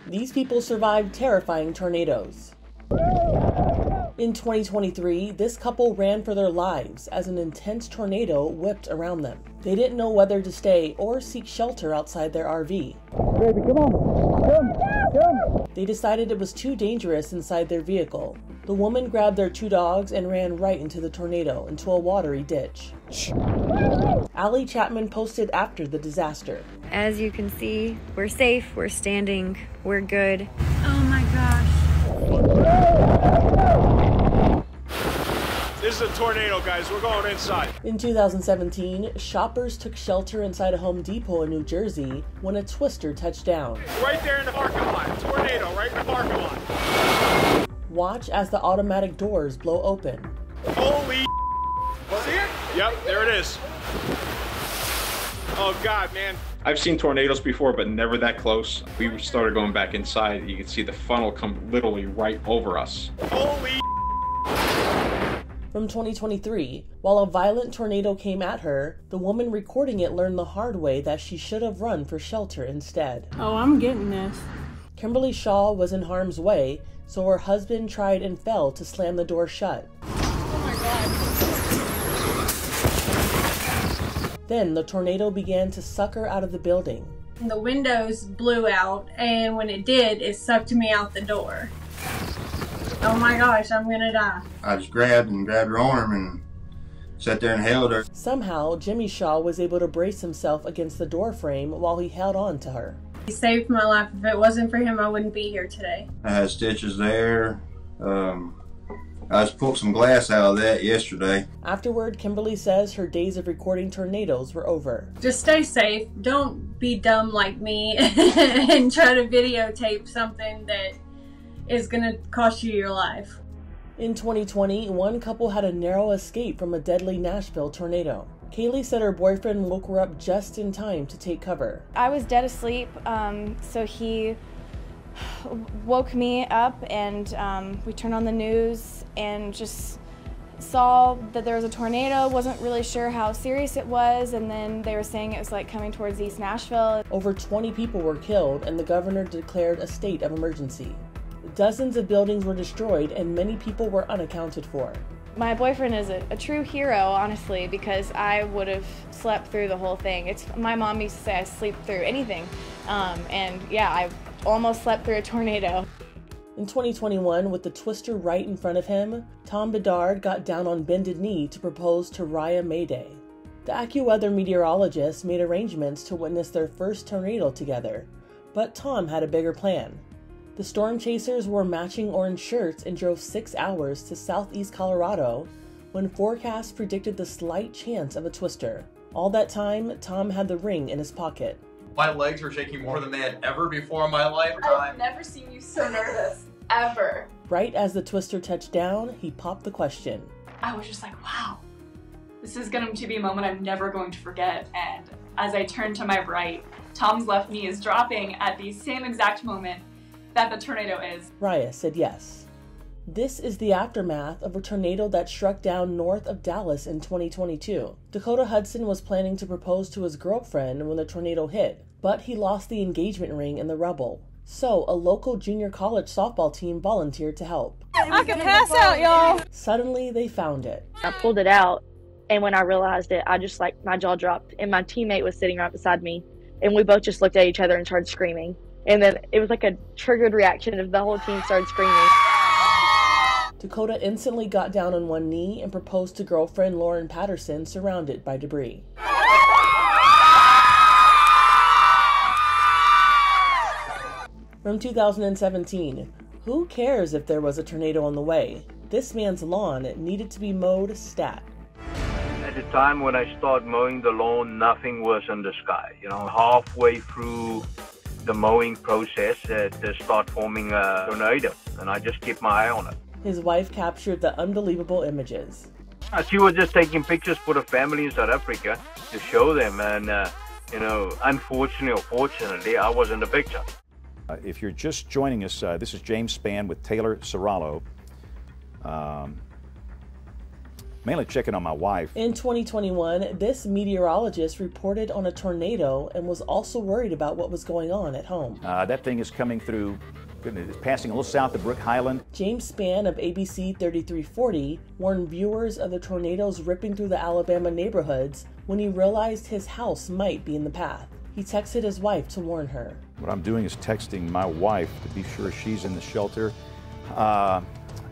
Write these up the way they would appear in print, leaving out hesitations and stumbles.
These people survived terrifying tornadoes. In 2023, this couple ran for their lives as an intense tornado whipped around them. They didn't know whether to stay or seek shelter outside their RV. Baby, come on. Come. They decided it was too dangerous inside their vehicle. The woman grabbed their 2 dogs and ran right into the tornado, into a watery ditch. Allie Chapman posted after the disaster. As you can see, we're safe, we're standing, we're good. Oh my gosh. This is a tornado, guys. We're going inside. In 2017, shoppers took shelter inside a Home Depot in New Jersey when a twister touched down. Right there in the parking lot. Tornado right in the parking lot. Watch as the automatic doors blow open. Holy see it? Yep, there it is. Oh God, man. I've seen tornadoes before, but never that close. We started going back inside. You could see the funnel come literally right over us. Holy From 2023, while a violent tornado came at her, the woman recording it learned the hard way that she should have run for shelter instead. Oh, I'm getting this. Kimberly Shaw was in harm's way, so her husband tried and fell to slam the door shut. Oh my God. Then the tornado began to suck her out of the building. The windows blew out, and when it did, it sucked me out the door. Oh my gosh, I'm gonna die. I just grabbed her arm and sat there and held her. Somehow, Jimmy Shaw was able to brace himself against the door frame while he held on to her. He saved my life. If it wasn't for him, I wouldn't be here today. I had stitches there. I just pulled some glass out of that yesterday. Afterward, Kimberly says her days of recording tornadoes were over. Just stay safe. Don't be dumb like me and try to videotape something that is gonna cost you your life. In 2020, one couple had a narrow escape from a deadly Nashville tornado. Kaylee said her boyfriend woke her up just in time to take cover. I was dead asleep, so he woke me up, and we turned on the news and just saw that there was a tornado. Wasn't really sure how serious it was, and then they were saying it was like coming towards East Nashville. Over 20 people were killed, and the governor declared a state of emergency. Dozens of buildings were destroyed, and many people were unaccounted for. My boyfriend is a true hero, honestly, because I would have slept through the whole thing. My mom used to say I sleep through anything, and yeah, I almost slept through a tornado. In 2021, with the twister right in front of him, Tom Bedard got down on bended knee to propose to Raya Mayday. The AccuWeather meteorologist made arrangements to witness their first tornado together, but Tom had a bigger plan. The storm chasers wore matching orange shirts and drove 6 hours to southeast Colorado when forecasts predicted the slight chance of a twister. All that time, Tom had the ring in his pocket. My legs were shaking more than they had ever before in my lifetime. I've never seen you so nervous, ever. Right as the twister touched down, he popped the question. I was just like, wow, this is going to be a moment I'm never going to forget. And as I turned to my right, Tom's left knee is dropping at the same exact moment that the tornado is. Raya said yes. This is the aftermath of a tornado that struck down north of Dallas in 2022. Dakota Hudson was planning to propose to his girlfriend when the tornado hit, but he lost the engagement ring in the rubble. So a local junior college softball team volunteered to help. I can pass out, y'all. Suddenly, they found it. I pulled it out, and when I realized it, I just my jaw dropped, and my teammate was sitting right beside me, and we both just looked at each other and started screaming. And then it was like a triggered reaction of the whole team started screaming. Dakota instantly got down on one knee and proposed to girlfriend Lauren Patterson, surrounded by debris. From 2017, who cares if there was a tornado on the way? This man's lawn needed to be mowed stat. At the time when I started mowing the lawn, nothing was in the sky. You know, halfway through the mowing process, it started forming a tornado, and I just kept my eye on it. His wife captured the unbelievable images. She was just taking pictures for the family in South Africa to show them, and you know, unfortunately or fortunately, I was in the picture. If you're just joining us, this is James Spann with Taylor Serralo. Mainly checking on my wife. In 2021, this meteorologist reported on a tornado and was also worried about what was going on at home. That thing is coming through, it's passing a little south of Brook Highland. James Spann of ABC 3340 warned viewers of the tornadoes ripping through the Alabama neighborhoods when he realized his house might be in the path. He texted his wife to warn her. What I'm doing is texting my wife to be sure she's in the shelter.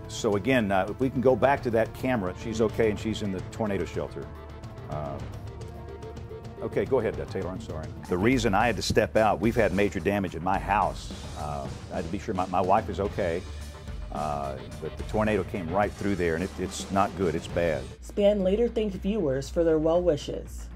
So again, if we can go back to that camera, she's okay and she's in the tornado shelter. Okay, go ahead, Taylor, I'm sorry. The reason I had to step out, we've had major damage in my house. I had to be sure my wife is okay, but the tornado came right through there and it's not good, it's bad. Spann later thanked viewers for their well wishes.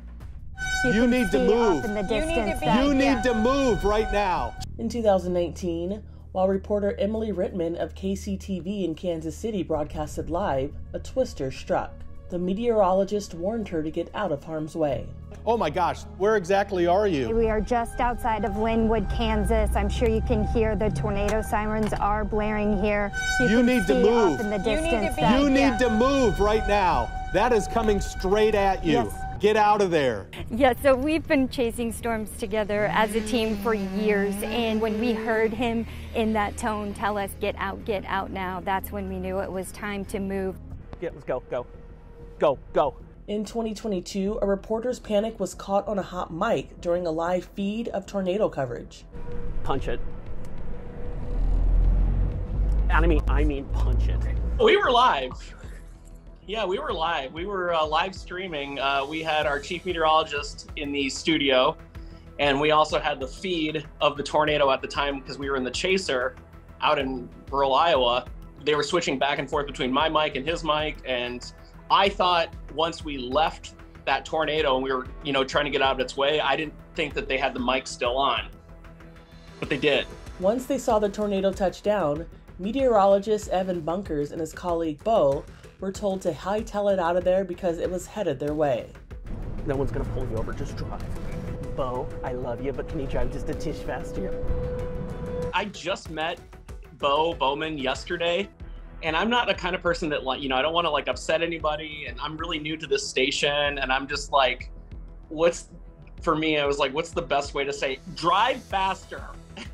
You need to move. You need to move right now. In 2019, while reporter Emily Rittman of KCTV in Kansas City broadcasted live, a twister struck. The meteorologist warned her to get out of harm's way. Oh my gosh, where exactly are you? We are just outside of Linwood, Kansas. I'm sure you can hear the tornado sirens are blaring here. You need to move. In the distance you need to move right now. That is coming straight at you. Yes. Get out of there. Yeah, so we've been chasing storms together as a team for years, and when we heard him in that tone tell us, get out now, that's when we knew it was time to move. Yeah, let's go, go. In 2022, a reporter's panic was caught on a hot mic during a live feed of tornado coverage. Punch it. I mean punch it. We were live. Yeah, we were live. We were live streaming. We had our chief meteorologist in the studio, and we also had the feed of the tornado at the time because we were in the chaser out in rural Iowa. They were switching back and forth between my mic and his mic, and I thought once we left that tornado and we were, trying to get out of its way, I didn't think that they had the mic still on, but they did. Once they saw the tornado touch down, meteorologist Evan Bunkers and his colleague Bo were told to hightail it out of there because it was headed their way. No one's gonna pull you over, just drive. Bo, I love you, but can you drive just a tish faster? I just met Bo Bowman yesterday, and I'm not the kind of person that I don't want to upset anybody, and I'm really new to this station, and I'm just like, for me, I was like, what's the best way to say, drive faster?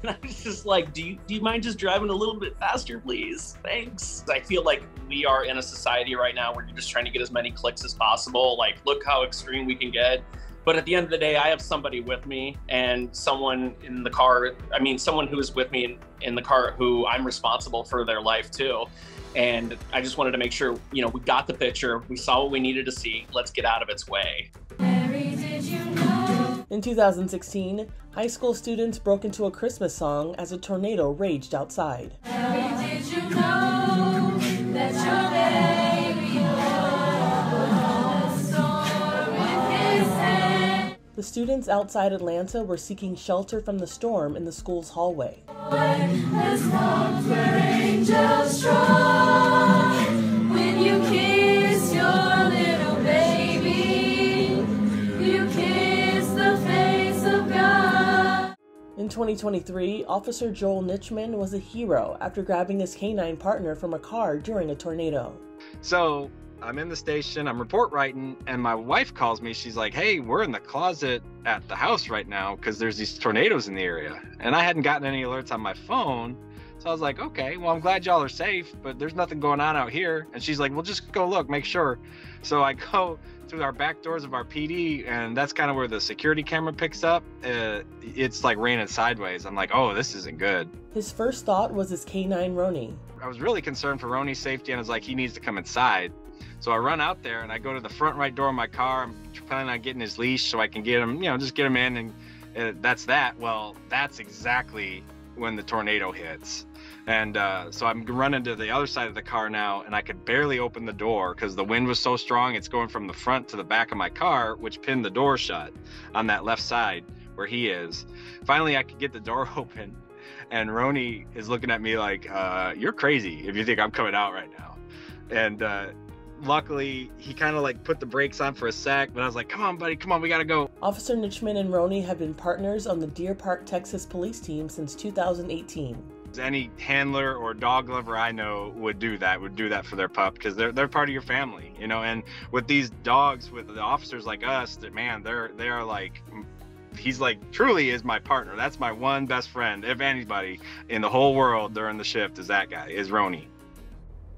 And I was just like, do you mind just driving a little bit faster, please? Thanks. I feel like we are in a society right now where you're just trying to get as many clicks as possible. Like, look how extreme we can get. But at the end of the day, I have somebody with me and someone in the car, someone who is with me in the car who I'm responsible for their life too. And I just wanted to make sure, we got the picture, we saw what we needed to see, let's get out of its way. In 2016, high school students broke into a Christmas song as a tornado raged outside. Did you know that your baby was born with his hand? The students outside Atlanta were seeking shelter from the storm in the school's hallway. The storms were angels strong. When you kiss your little baby, you kiss the face of God. In 2023, Officer Joel Nitchman was a hero after grabbing his canine partner from a car during a tornado. So I'm in the station, I'm report writing, and my wife calls me. She's like, hey, we're in the closet at the house right now because there's these tornadoes in the area. And I hadn't gotten any alerts on my phone. So I was like, okay, well, I'm glad y'all are safe, but there's nothing going on out here. And she's like, well, just go look, make sure. So I go through our back doors of our PD, and that's kind of where the security camera picks up. It's like raining sideways. I'm like, oh, this isn't good. His first thought was his canine Roni. I was really concerned for Roni's safety, and I was like, he needs to come inside. So I run out there and I go to the front right door of my car. I'm planning on getting his leash so I can get him, just get him in, and that's that. Well, that's exactly when the tornado hits. And so I'm running to the other side of the car now, and I could barely open the door because the wind was so strong. It's going from the front to the back of my car, which pinned the door shut on that left side where he is. Finally, I could get the door open, and Roni is looking at me like, you're crazy if you think I'm coming out right now. And luckily, he kind of put the brakes on for a sec, but I was like, come on, buddy, come on, we gotta go. Officer Nitchman and Roni have been partners on the Deer Park, Texas police team since 2018. Any handler or dog lover I know would do that for their pup, because they're part of your family, you know. And with these dogs, with the officers like us, that man, they are like, he's like truly is my partner. That's my one best friend. If anybody in the whole world during the shift is that guy, is Roni.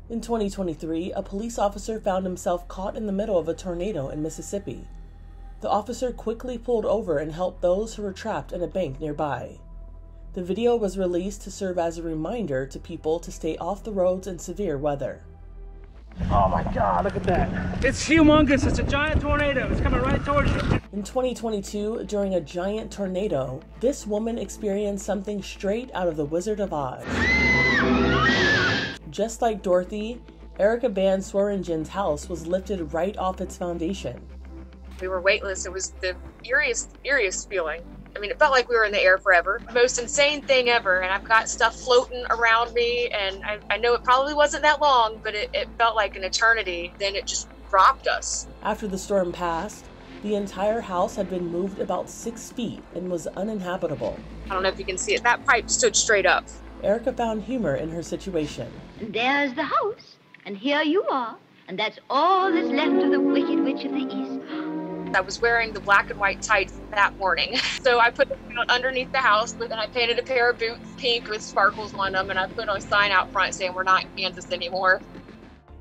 In 2023, a police officer found himself caught in the middle of a tornado in Mississippi. The officer quickly pulled over and helped those who were trapped in a bank nearby. The video was released to serve as a reminder to people to stay off the roads in severe weather. Oh my God, look at that. It's humongous. It's a giant tornado. It's coming right towards you. In 2022, during a giant tornado, this woman experienced something straight out of The Wizard of Oz. Just like Dorothy, Erica Van Swearingen's house was lifted right off its foundation. We were weightless. It was the eeriest feeling. I mean, it felt like we were in the air forever. Most insane thing ever, and I've got stuff floating around me, and I know it probably wasn't that long, but it felt like an eternity. Then it just dropped us. After the storm passed, the entire house had been moved about 6 feet and was uninhabitable. I don't know if you can see it. That pipe stood straight up. Erica found humor in her situation. And there's the house, and here you are, and that's all that's left of the Wicked Witch of the East. I was wearing the black and white tights that morning. So I put them underneath the house, but then I painted a pair of boots pink with sparkles on them, and I put a sign out front saying we're not in Kansas anymore.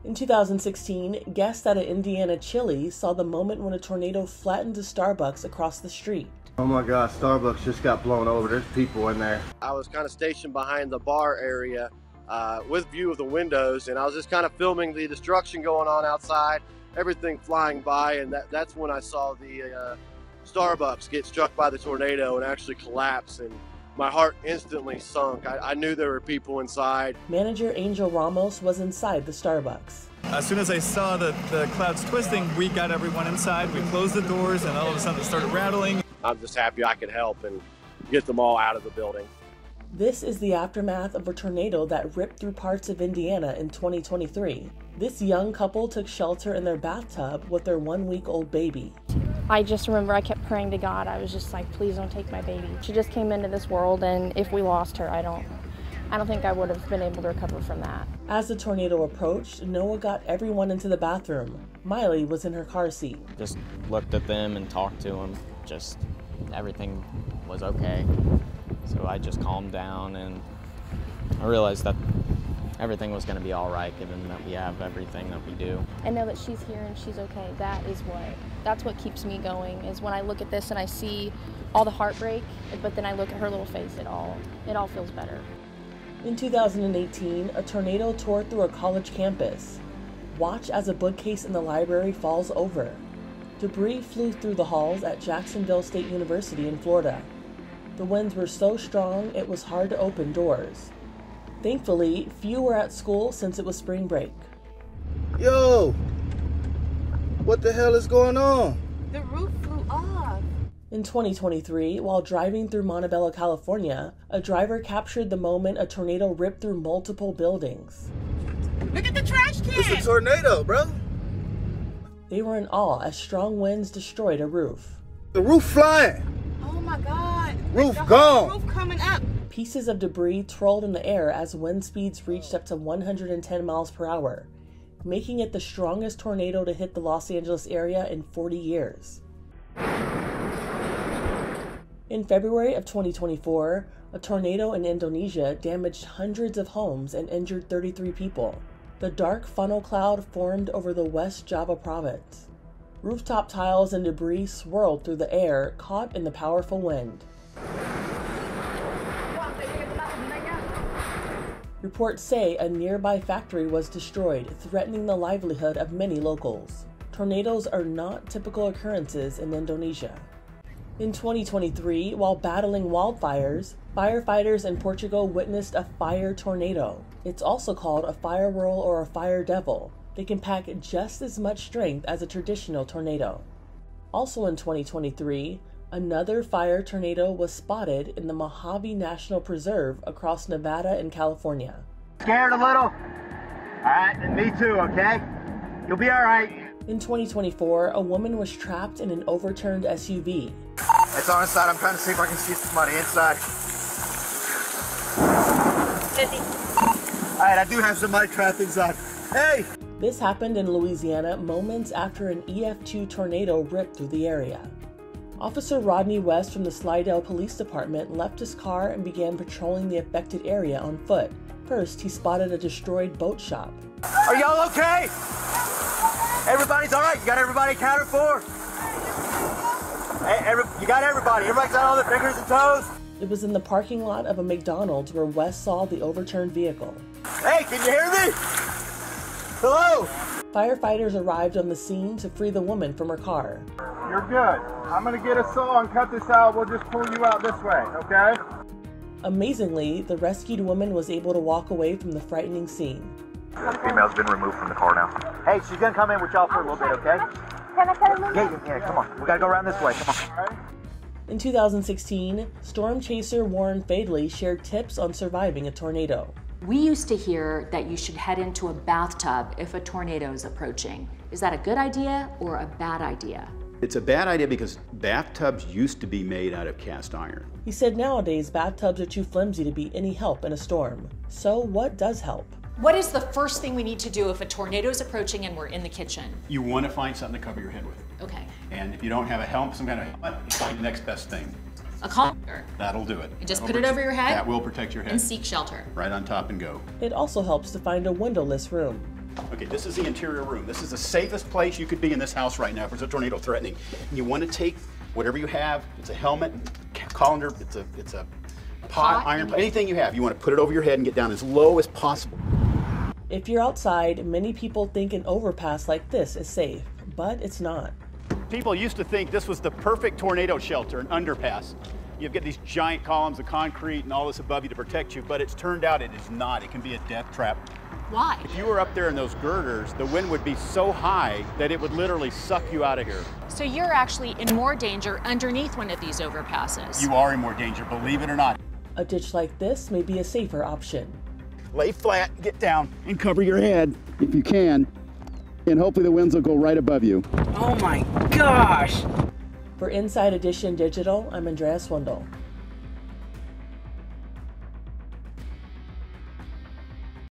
In 2016, guests at an Indiana Chili saw the moment when a tornado flattened a Starbucks across the street. Oh my God, Starbucks just got blown over. There's people in there. I was kind of stationed behind the bar area with view of the windows, and I was just kind of filming the destruction going on outside. Everything flying by, and that's when I saw the Starbucks get struck by the tornado and actually collapse, and my heart instantly sunk. I knew there were people inside. Manager Angel Ramos was inside the Starbucks. As soon as I saw the clouds twisting, we got everyone inside. We closed the doors, and all of a sudden it started rattling. I'm just happy I could help and get them all out of the building. This is the aftermath of a tornado that ripped through parts of Indiana in 2023. This young couple took shelter in their bathtub with their 1-week-old baby. I just remember I kept praying to God. I was just like, please don't take my baby. She just came into this world, and if we lost her, I don't think I would have been able to recover from that. As the tornado approached, Noah got everyone into the bathroom. Miley was in her car seat. Just looked at them and talked to them. Just everything was okay. So I just calmed down, and I realized that everything was going to be all right, given that we have everything that we do. I know that she's here and she's okay. That's what keeps me going, is when I look at this and I see all the heartbreak, but then I look at her little face, it all feels better. In 2018, a tornado tore through a college campus. Watch as a bookcase in the library falls over. Debris flew through the halls at Jacksonville State University in Florida. The winds were so strong it was hard to open doors. Thankfully, few were at school since it was spring break. Yo! What the hell is going on? The roof flew off. In 2023, while driving through Montebello, California, a driver captured the moment a tornado ripped through multiple buildings. Look at the trash can! It's a tornado, bro! They were in awe as strong winds destroyed a roof. The roof flying! Oh my God! Roof gone! Roof coming up! Pieces of debris twirled in the air as wind speeds reached up to 110 miles per hour, making it the strongest tornado to hit the Los Angeles area in 40 years. In February of 2024, a tornado in Indonesia damaged hundreds of homes and injured 33 people. The dark funnel cloud formed over the West Java province. Rooftop tiles and debris swirled through the air, caught in the powerful wind. Reports say a nearby factory was destroyed, threatening the livelihood of many locals. Tornadoes are not typical occurrences in Indonesia. In 2023, while battling wildfires, firefighters in Portugal witnessed a fire tornado. It's also called a fire whirl or a fire devil. They can pack just as much strength as a traditional tornado. Also in 2023, another fire tornado was spotted in the Mojave National Preserve across Nevada and California. Scared a little? Alright, me too, okay? You'll be alright. In 2024, a woman was trapped in an overturned SUV. It's on inside. I'm trying to see if I can see somebody inside. All right, I do have some mic trappings on. Hey! This happened in Louisiana moments after an EF2 tornado ripped through the area. Officer Rodney West from the Slidell Police Department left his car and began patrolling the affected area on foot. First, he spotted a destroyed boat shop. Are y'all okay? Everybody's all right? You got everybody accounted for? Hey, you got everybody. Everybody's got all their fingers and toes? It was in the parking lot of a McDonald's where West saw the overturned vehicle. Hey, can you hear me? Hello? Firefighters arrived on the scene to free the woman from her car. You're good. I'm gonna get a saw and cut this out. We'll just pull you out this way, okay? Amazingly, the rescued woman was able to walk away from the frightening scene. The female's been removed from the car now. Hey, she's gonna come in with y'all for a little bit, okay? Can I cut a little Yeah, come on. We gotta go around this way. Come on. In 2016, storm chaser Warren Fadley shared tips on surviving a tornado. We used to hear that you should head into a bathtub if a tornado is approaching. Is that a good idea or a bad idea? It's a bad idea because bathtubs used to be made out of cast iron. He said nowadays bathtubs are too flimsy to be any help in a storm. So what does help? What is the first thing we need to do if a tornado is approaching and we're in the kitchen? You want to find something to cover your head with. Okay. And if you don't have a helmet, some kind of helmet, you find the next best thing. A collar. That'll do it. And just put it over your head? That will protect your head. And seek shelter. Right on top and go. It also helps to find a windowless room. Okay, this is the interior room. This is the safest place you could be in this house right now if there's a tornado threatening. And you want to take whatever you have. It's a helmet, colander, it's a pot, iron, anything you have. You want to put it over your head and get down as low as possible. If you're outside, many people think an overpass like this is safe, but it's not. People used to think this was the perfect tornado shelter, an underpass. You get these giant columns of concrete and all this above you to protect you, but it's turned out it is not. It can be a death trap. Why? If you were up there in those girders, the wind would be so high that it would literally suck you out of here. So you're actually in more danger underneath one of these overpasses. You are in more danger, believe it or not. A ditch like this may be a safer option. Lay flat, get down, and cover your head if you can, and hopefully the winds will go right above you. Oh my gosh! For Inside Edition Digital, I'm Andrea Swindle.